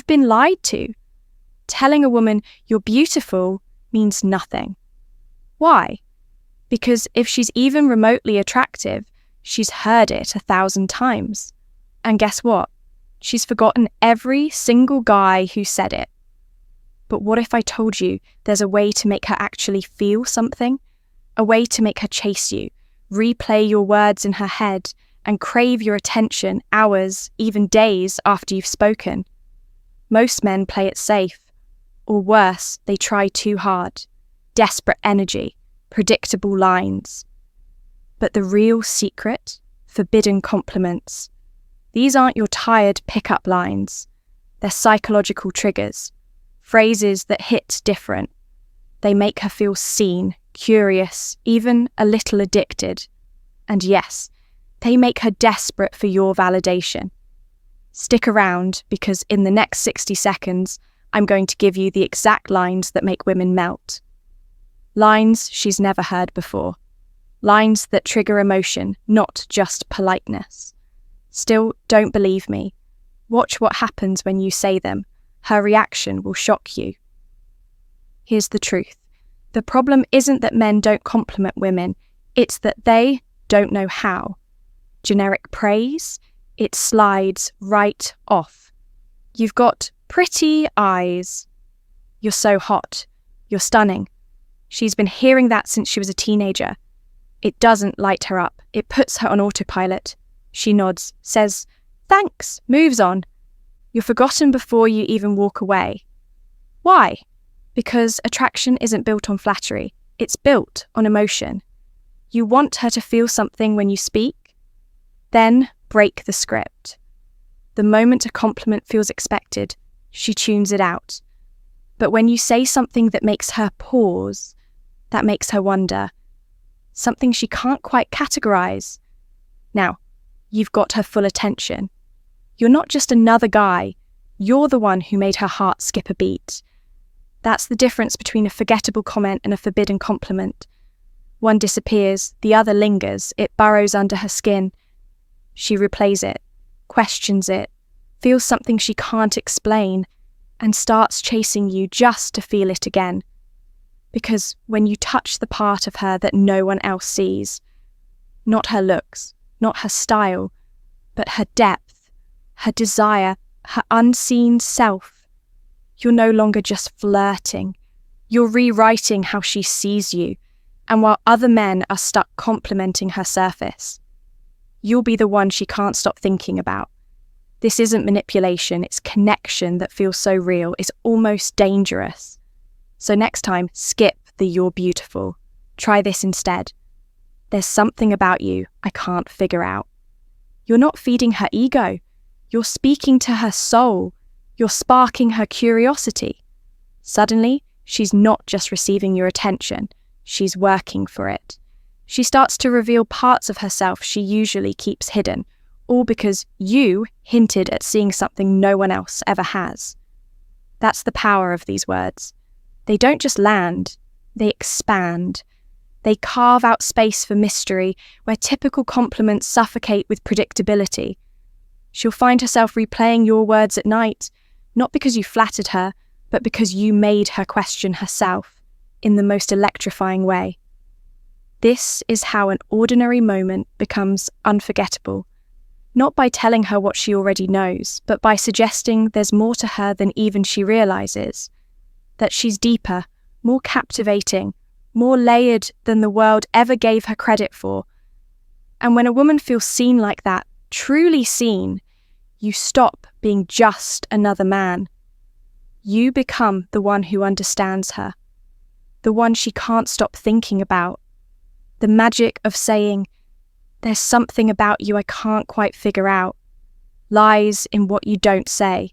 You've been lied to. Telling a woman you're beautiful means nothing. Why? Because if she's even remotely attractive, she's heard it 1,000 times. And guess what? She's forgotten every single guy who said it. But what if I told you there's a way to make her actually feel something? A way to make her chase you, replay your words in her head, and crave your attention hours, even days after you've spoken? Most men play it safe. Or worse, they try too hard. Desperate energy, predictable lines. But the real secret? Forbidden compliments. These aren't your tired pickup lines. They're psychological triggers. Phrases that hit different. They make her feel seen, curious, even a little addicted. And yes, they make her desperate for your validation. Stick around, because in the next 60 seconds, I'm going to give you the exact lines that make women melt. Lines she's never heard before. Lines that trigger emotion, not just politeness. Still, don't believe me. Watch what happens when you say them. Her reaction will shock you. Here's the truth. The problem isn't that men don't compliment women, it's that they don't know how. Generic praise, it slides right off. You've got pretty eyes. You're so hot. You're stunning. She's been hearing that since she was a teenager. It doesn't light her up. It puts her on autopilot. She nods, says, thanks, moves on. You're forgotten before you even walk away. Why? Because attraction isn't built on flattery. It's built on emotion. You want her to feel something when you speak? Then break the script. The moment a compliment feels expected, she tunes it out. But when you say something that makes her pause, that makes her wonder, something she can't quite categorize, now, you've got her full attention. You're not just another guy, you're the one who made her heart skip a beat. That's the difference between a forgettable comment and a forbidden compliment. One disappears, the other lingers, it burrows under her skin. She replays it, questions it, feels something she can't explain, and starts chasing you just to feel it again. Because when you touch the part of her that no one else sees, not her looks, not her style, but her depth, her desire, her unseen self, you're no longer just flirting. You're rewriting how she sees you, and while other men are stuck complimenting her surface, you'll be the one she can't stop thinking about. This isn't manipulation, it's connection that feels so real, it's almost dangerous. So next time, skip the "you're beautiful." Try this instead. There's something about you I can't figure out. You're not feeding her ego. You're speaking to her soul. You're sparking her curiosity. Suddenly, she's not just receiving your attention, she's working for it. She starts to reveal parts of herself she usually keeps hidden, all because you hinted at seeing something no one else ever has. That's the power of these words. They don't just land, they expand. They carve out space for mystery where typical compliments suffocate with predictability. She'll find herself replaying your words at night, not because you flattered her, but because you made her question herself in the most electrifying way. This is how an ordinary moment becomes unforgettable, not by telling her what she already knows, but by suggesting there's more to her than even she realizes, that she's deeper, more captivating, more layered than the world ever gave her credit for. And when a woman feels seen like that, truly seen, you stop being just another man. You become the one who understands her, the one she can't stop thinking about. The magic of saying, "There's something about you I can't quite figure out," lies in what you don't say.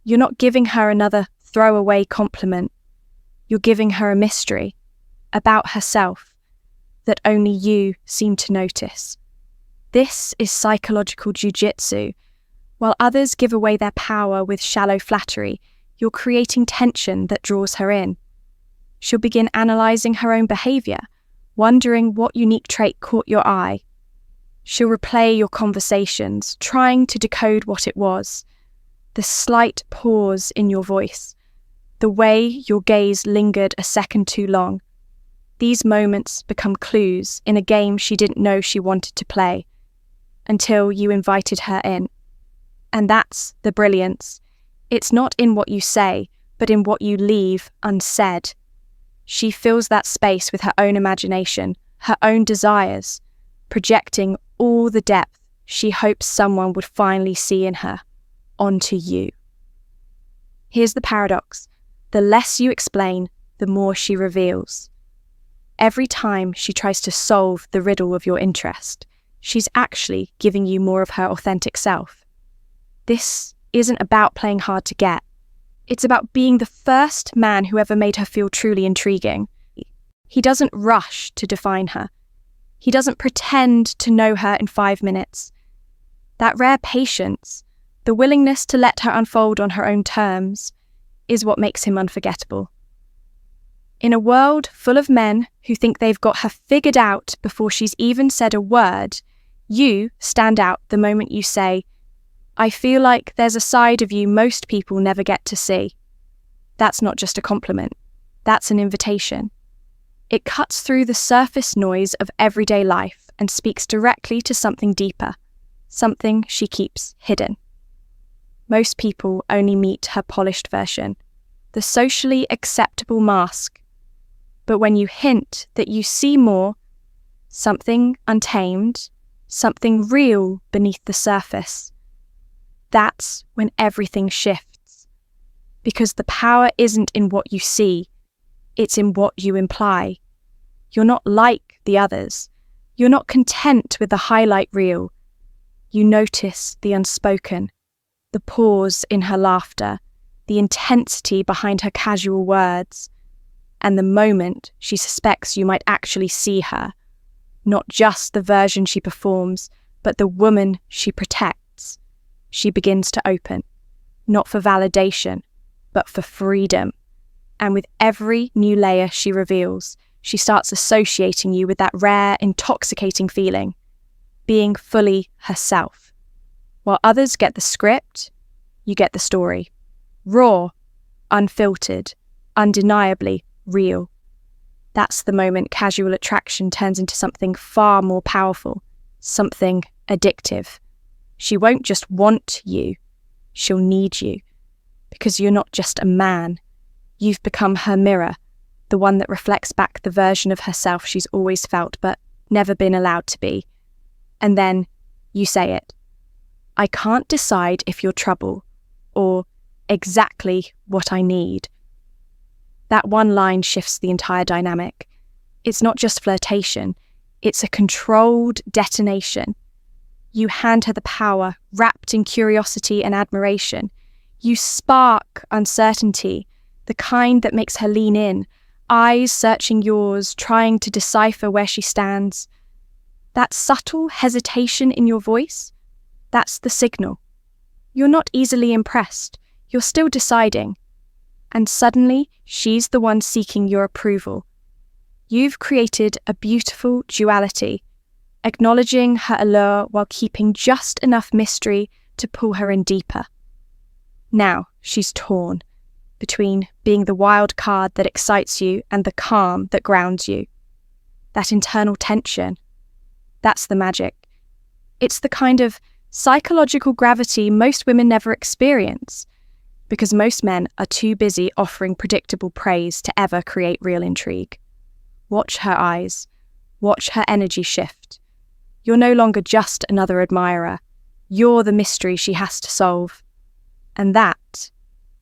You're not giving her another throwaway compliment. You're giving her a mystery about herself that only you seem to notice. This is psychological jujitsu. While others give away their power with shallow flattery, you're creating tension that draws her in. She'll begin analysing her own behaviour, wondering what unique trait caught your eye. She'll replay your conversations, trying to decode what it was. the slight pause in your voice, the way your gaze lingered a second too long. These moments become clues in a game she didn't know she wanted to play until you invited her in. And that's the brilliance. It's not in what you say, but in what you leave unsaid. She fills that space with her own imagination, her own desires, projecting all the depth she hopes someone would finally see in her onto you. Here's the paradox. The less you explain, the more she reveals. Every time she tries to solve the riddle of your interest, she's actually giving you more of her authentic self. This isn't about playing hard to get. It's about being the first man who ever made her feel truly intriguing. He doesn't rush to define her. He doesn't pretend to know her in 5 minutes. That rare patience, the willingness to let her unfold on her own terms, is what makes him unforgettable. In a world full of men who think they've got her figured out before she's even said a word, you stand out the moment you say, "I feel like there's a side of you most people never get to see." That's not just a compliment. That's an invitation. It cuts through the surface noise of everyday life and speaks directly to something deeper, something she keeps hidden. Most people only meet her polished version, the socially acceptable mask. But when you hint that you see more, something untamed, something real beneath the surface, that's when everything shifts. Because the power isn't in what you see, it's in what you imply. You're not like the others. You're not content with the highlight reel. You notice the unspoken, the pause in her laughter, the intensity behind her casual words, and the moment she suspects you might actually see her, not just the version she performs, but the woman she protects. She begins to open, not for validation, but for freedom. And with every new layer she reveals, she starts associating you with that rare, intoxicating feeling, being fully herself. While others get the script, you get the story. Raw, unfiltered, undeniably real. That's the moment casual attraction turns into something far more powerful, something addictive. She won't just want you, she'll need you. Because you're not just a man. You've become her mirror, the one that reflects back the version of herself she's always felt but never been allowed to be. And then you say it. "I can't decide if you're trouble," or "exactly what I need." That one line shifts the entire dynamic. It's not just flirtation, it's a controlled detonation. You hand her the power, wrapped in curiosity and admiration. You spark uncertainty, the kind that makes her lean in, eyes searching yours, trying to decipher where she stands. That subtle hesitation in your voice, that's the signal. You're not easily impressed, you're still deciding. And suddenly, she's the one seeking your approval. You've created a beautiful duality, acknowledging her allure while keeping just enough mystery to pull her in deeper. Now she's torn between being the wild card that excites you and the calm that grounds you. That internal tension, that's the magic. It's the kind of psychological gravity most women never experience, because most men are too busy offering predictable praise to ever create real intrigue. Watch her eyes. Watch her energy shift. You're no longer just another admirer. You're the mystery she has to solve. And that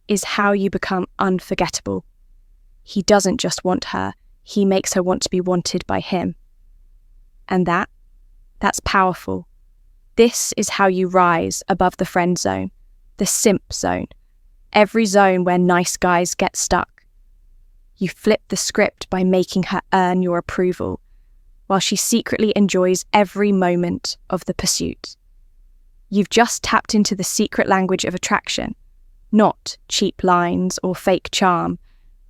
is how you become unforgettable. He doesn't just want her, he makes her want to be wanted by him. And that's powerful. This is how you rise above the friend zone, the simp zone, every zone where nice guys get stuck. You flip the script by making her earn your approval, while she secretly enjoys every moment of the pursuit. You've just tapped into the secret language of attraction, not cheap lines or fake charm,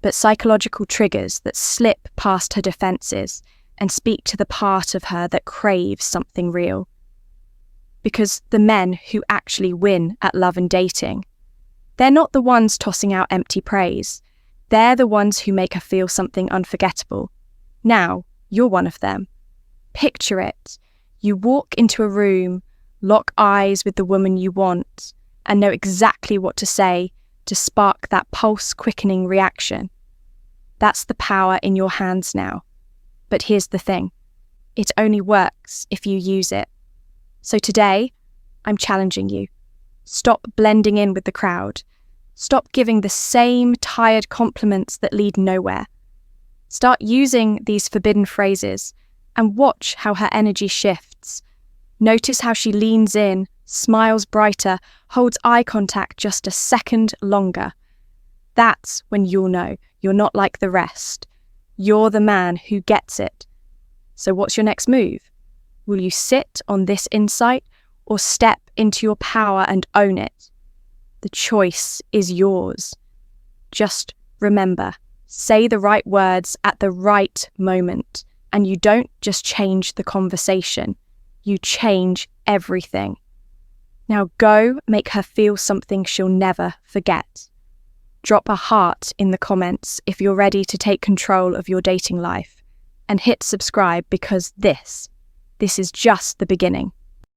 but psychological triggers that slip past her defenses and speak to the part of her that craves something real. Because the men who actually win at love and dating They're not the ones tossing out empty praise. They're the ones who make her feel something unforgettable. Now, you're one of them. Picture it. You walk into a room, lock eyes with the woman you want, and know exactly what to say to spark that pulse-quickening reaction. That's the power in your hands now. But here's the thing. It only works if you use it. So today, I'm challenging you. Stop blending in with the crowd. Stop giving the same tired compliments that lead nowhere. Start using these forbidden phrases and watch how her energy shifts. Notice how she leans in, smiles brighter, holds eye contact just a second longer. That's when you'll know you're not like the rest. You're the man who gets it. So what's your next move? Will you sit on this insight or step into your power and own it? The choice is yours. Just remember, say the right words at the right moment, and you don't just change the conversation, you change everything. Now go make her feel something she'll never forget. Drop a heart in the comments if you're ready to take control of your dating life, and hit subscribe because this is just the beginning.